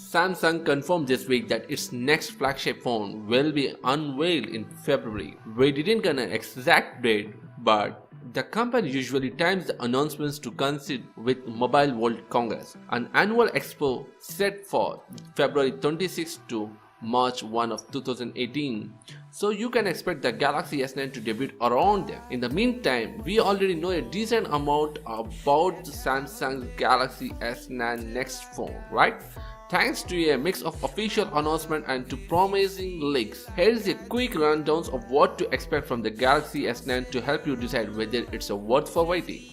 Samsung confirmed this week that its next flagship phone will be unveiled in February. We didn't get an exact date, but the company usually times the announcements to coincide with Mobile World Congress, an annual expo set for February 26 to March 1 of 2018. So you can expect the Galaxy S9 to debut around then. In the meantime, we already know a decent amount about the Samsung Galaxy S9 next phone, right? Thanks to a mix of official announcement and to promising leaks, here is a quick rundown of what to expect from the Galaxy S9 to help you decide whether it's worth for waiting.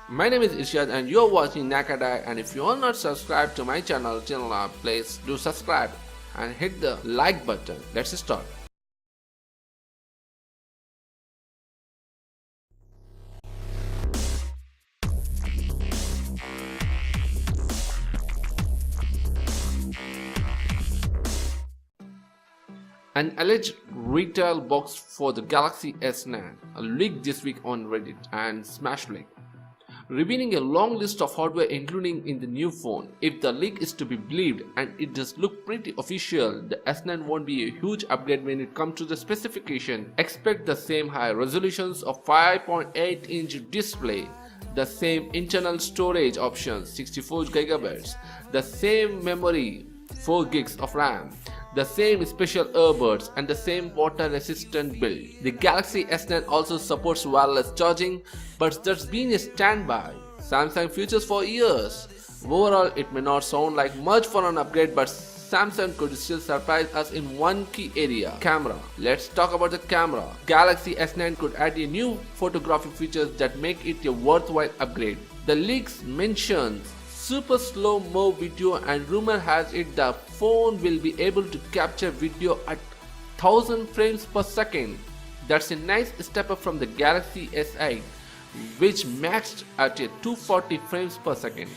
My name is Irshad and you're watching Nakadai, and if you are not subscribed to my channel till now, please do subscribe and hit the like button. Let's start. An alleged retail box for the Galaxy S9 leaked this week on Reddit and Smashleak, revealing a long list of hardware including in the new phone. If the leak is to be believed, and it does look pretty official, the S9 won't be a huge upgrade when it comes to the specification. Expect the same high resolutions of 5.8-inch display, the same internal storage options 64GB, the same memory 4 gigs of RAM, the same special earbuds, and the same water resistant build. The Galaxy S9 also supports wireless charging, but that's been a standby Samsung features for years. Overall, it may not sound like much for an upgrade, but Samsung could still surprise us in one key area: camera. Let's talk about the camera. Galaxy S9 could add a new photography features that make it a worthwhile upgrade. The leaks mentions super slow-mo video, and rumor has it the phone will be able to capture video at 1000 frames per second. That's a nice step up from the Galaxy S8, which maxed at a 240 frames per second.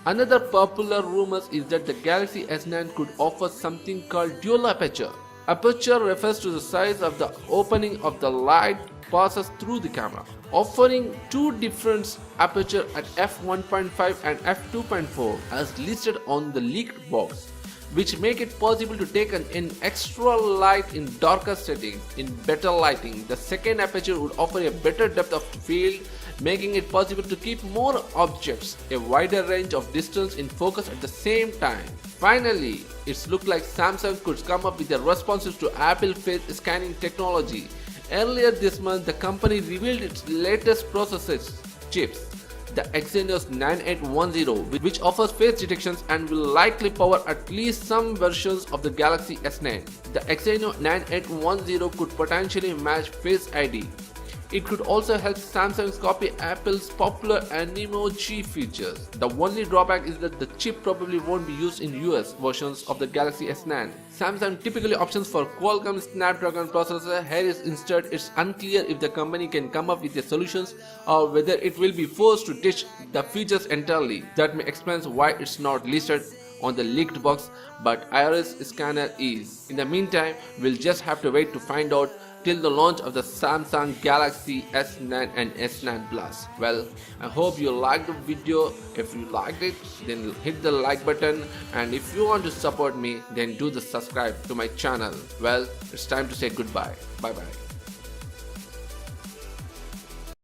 Another popular rumor is that the Galaxy S9 could offer something called dual aperture. Aperture refers to the size of the opening of the light passes through the camera, offering two different aperture at f1.5 and f2.4 as listed on the leaked box, which make it possible to take an extra light in darker settings. In better lighting, the second aperture would offer a better depth of field, making it possible to keep more objects a wider range of distance in focus at the same time. Finally, it's looked like Samsung could come up with a response to Apple face scanning technology. Earlier this month, the company revealed its latest processor chips, the Exynos 9810, which offers face detections and will likely power at least some versions of the Galaxy S9. The Exynos 9810 could potentially match Face ID. It could also help Samsung copy Apple's popular Animoji features. The only drawback is that the chip probably won't be used in US versions of the Galaxy S9. Samsung typically opts for Qualcomm Snapdragon processor. Here is instead, it's unclear if the company can come up with the solutions or whether it will be forced to ditch the features entirely. That may explain why it's not listed on the leaked box, but iris scanner is. In the meantime, we'll just have to wait to find out till the launch of the Samsung Galaxy S9 and S9 Plus. Well, I hope you liked the video. If you liked it, then hit the like button, and if you want to support me, then do the subscribe to my channel. Well, it's time to say goodbye. Bye bye.